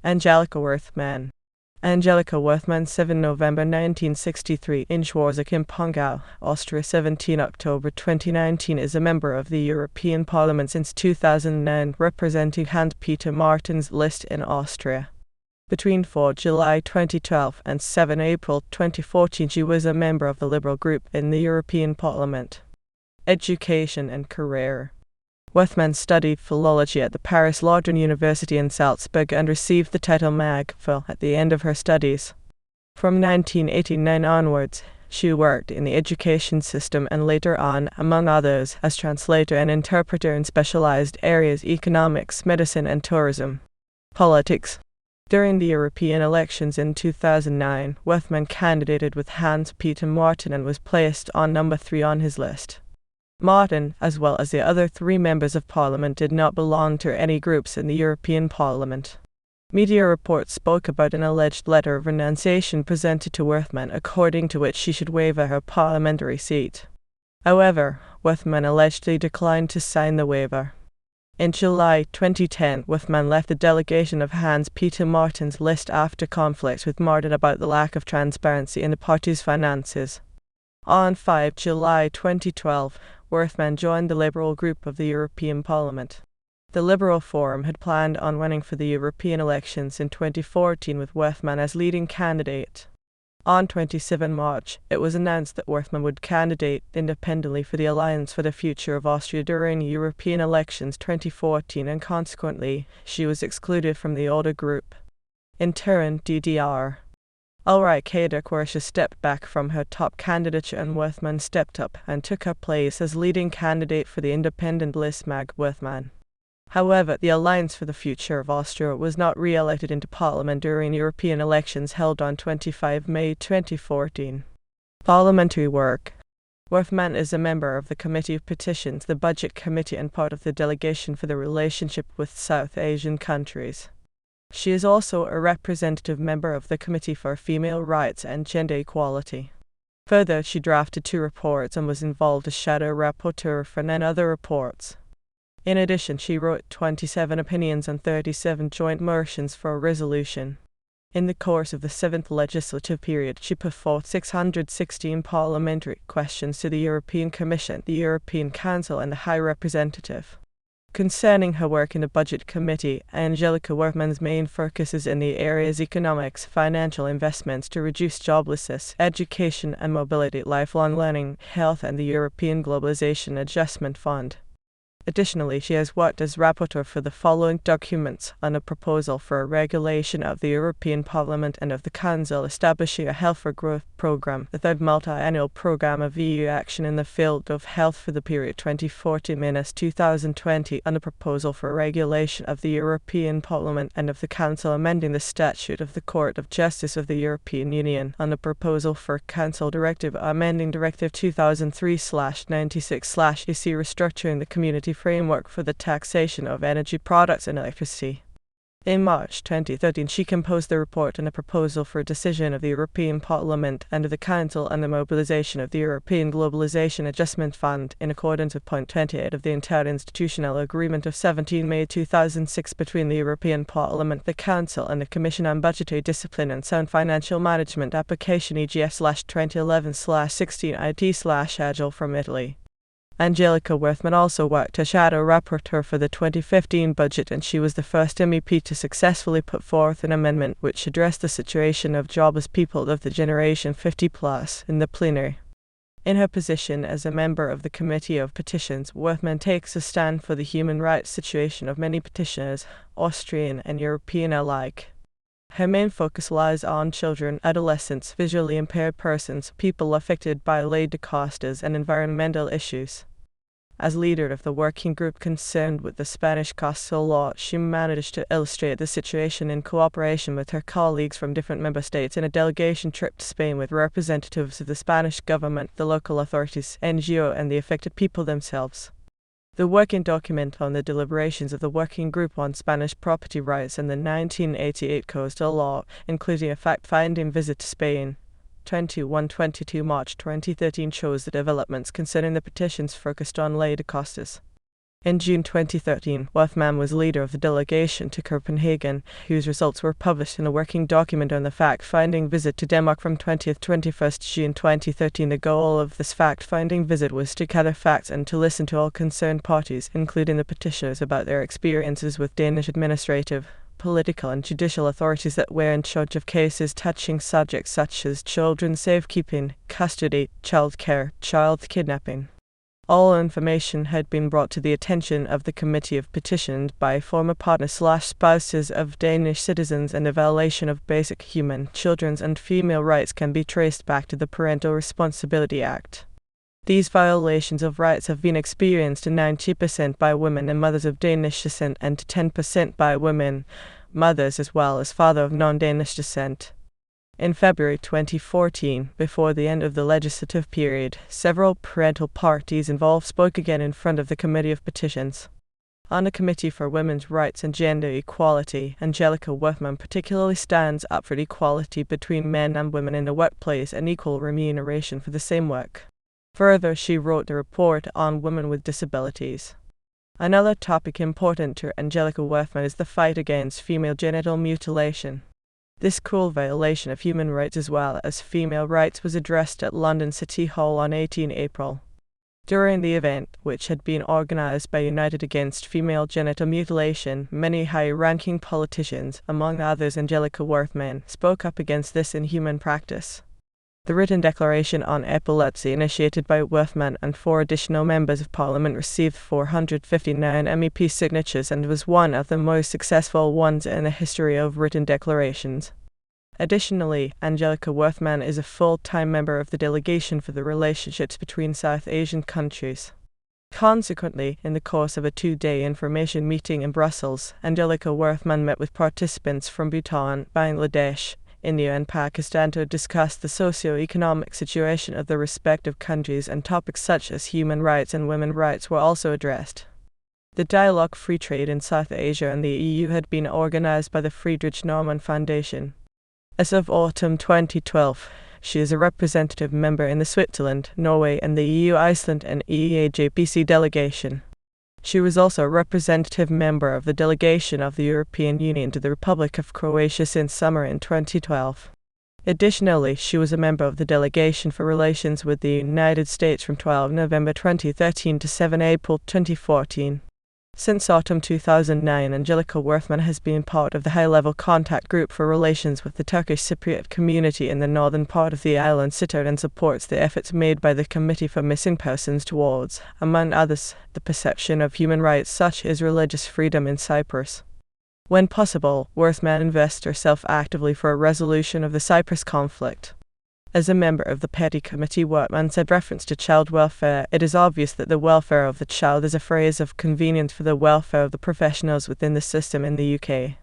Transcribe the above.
Angelika Werthmann. Angelika Werthmann, 7 November 1963, in Schwarzach in Pongau, Austria. 17 October 2019, is a member of the European Parliament since 2009, representing Hans-Peter Martin's list in Austria. Between 4 July 2012 and 7 April 2014, she was a member of the Liberal group in the European Parliament. Education and career. Werthmann studied philology at the Paris London University in Salzburg and received the title Mag.Phil at the end of her studies. From 1989 onwards, she worked in the education system and later on, among others, as translator and interpreter in specialized areas economics, medicine and tourism. Politics. During the European elections in 2009, Werthmann candidated with Hans-Peter Martin and was placed on number 3 on his list. Martin, as well as the other 3 members of Parliament, did not belong to any groups in the European Parliament. Media reports spoke about an alleged letter of renunciation presented to Werthmann, according to which she should waive her parliamentary seat. However, Werthmann allegedly declined to sign the waiver. In July 2010, Werthmann left the delegation of Hans-Peter Martin's list after conflicts with Martin about the lack of transparency in the party's finances. On 5 July 2012, Werthmann joined the Liberal group of the European Parliament. The Liberal Forum had planned on running for the European elections in 2014 with Werthmann as leading candidate. On 27 March, it was announced that Werthmann would candidate independently for the Alliance for the Future of Austria during European elections 2014, and consequently, she was excluded from the older group. In turn, DDR. Ulrike Quersche stepped back from her top candidature and Werthmann stepped up and took her place as leading candidate for the independent list Mag.Werthmann. However, the Alliance for the Future of Austria was not re-elected into Parliament during European elections held on 25 May 2014. Parliamentary work. Werthmann is a member of the Committee of Petitions, the Budget Committee, and part of the delegation for the relationship with South Asian countries. She is also a representative member of the Committee for Female Rights and Gender Equality. Further, she drafted 2 reports and was involved as shadow rapporteur for 9 other reports. In addition, she wrote 27 opinions and 37 joint motions for a resolution. In the course of the 7th legislative period, she put forth 616 parliamentary questions to the European Commission, the European Council and the High Representative. Concerning her work in the Budget Committee, Angelika Werthmann's main focus is in the areas economics, financial investments to reduce joblessness, education and mobility, lifelong learning, health and the European Globalization Adjustment Fund. Additionally, she has worked as rapporteur for the following documents on a proposal for a regulation of the European Parliament and of the Council establishing a Health for Growth programme, the 3rd multi-annual programme of EU action in the field of health for the period 2014-2020, on a proposal for a regulation of the European Parliament and of the Council amending the statute of the Court of Justice of the European Union, on a proposal for a Council directive amending Directive 2003/96/EC restructuring the Community framework for the taxation of energy products and electricity. In March 2013, she composed the report on a proposal for a decision of the European Parliament and of the Council on the mobilization of the European Globalization Adjustment Fund in accordance with point 28 of the Interinstitutional Agreement of 17 May 2006 between the European Parliament, the Council and the Commission on Budgetary Discipline and Sound Financial Management, application EGF/2011/16/IT/Agile from Italy. Angelika Werthmann also worked as shadow rapporteur for the 2015 budget, and she was the first MEP to successfully put forth an amendment which addressed the situation of jobless people of the generation 50+ in the plenary. In her position as a member of the Committee of Petitions, Werthmann takes a stand for the human rights situation of many petitioners, Austrian and European alike. Her main focus lies on children, adolescents, visually impaired persons, people affected by ley de costas and environmental issues. As leader of the working group concerned with the Spanish coastal law, she managed to illustrate the situation in cooperation with her colleagues from different member states in a delegation trip to Spain with representatives of the Spanish government, the local authorities, NGO and the affected people themselves. The working document on the deliberations of the Working Group on Spanish Property Rights and the 1988 Coastal Law, including a fact-finding visit to Spain, 21-22 March 2013, shows the developments concerning the petitions focused on ley de costas. In June 2013, Werthmann was leader of the delegation to Copenhagen, whose results were published in a working document on the fact-finding visit to Denmark from 20th-21st June 2013. The goal of this fact-finding visit was to gather facts and to listen to all concerned parties, including the petitioners, about their experiences with Danish administrative, political and judicial authorities that were in charge of cases touching subjects such as children's safekeeping, custody, childcare, child kidnapping. All information had been brought to the attention of the Committee of Petitions by former partners/spouses of Danish citizens, and a violation of basic human, children's and female rights can be traced back to the Parental Responsibility Act. These violations of rights have been experienced in 90% by women and mothers of Danish descent and 10% by women, mothers as well as fathers of non-Danish descent. In February 2014, before the end of the legislative period, several parental parties involved spoke again in front of the Committee of Petitions. On the Committee for Women's Rights and Gender Equality, Angelika Werthmann particularly stands up for equality between men and women in the workplace and equal remuneration for the same work. Further, she wrote the report on women with disabilities. Another topic important to Angelika Werthmann is the fight against female genital mutilation. This cruel violation of human rights as well as female rights was addressed at London City Hall on 18 April. During the event, which had been organised by United Against Female Genital Mutilation, many high-ranking politicians, among others Angelika Werthmann, spoke up against this inhuman practice. The written declaration on epilepsy, initiated by Werthmann and 4 additional members of Parliament, received 459 MEP signatures and was one of the most successful ones in the history of written declarations. Additionally, Angelika Werthmann is a full-time member of the Delegation for the Relationships between South Asian Countries. Consequently, in the course of a 2-day information meeting in Brussels, Angelika Werthmann met with participants from Bhutan, Bangladesh, India and Pakistan to discuss the socio-economic situation of the respective countries, and topics such as human rights and women's rights were also addressed. The dialogue Free Trade in South Asia and the EU had been organized by the Friedrich Naumann Foundation. As of autumn 2012, she is a representative member in the Switzerland, Norway and the EU, Iceland and EEAJPC delegation. She was also a representative member of the delegation of the European Union to the Republic of Croatia since summer in 2012. Additionally, she was a member of the delegation for relations with the United States from 12 November 2013 to 7 April 2014. Since autumn 2009, Angelika Werthmann has been part of the high-level contact group for relations with the Turkish Cypriot community in the northern part of the island Sittard, and supports the efforts made by the Committee for Missing Persons towards, among others, the perception of human rights such as religious freedom in Cyprus. When possible, Werthmann invests herself actively for a resolution of the Cyprus conflict. As a member of the Petty Committee, Werthmann said, reference to child welfare, it is obvious that the welfare of the child is a phrase of convenience for the welfare of the professionals within the system in the UK.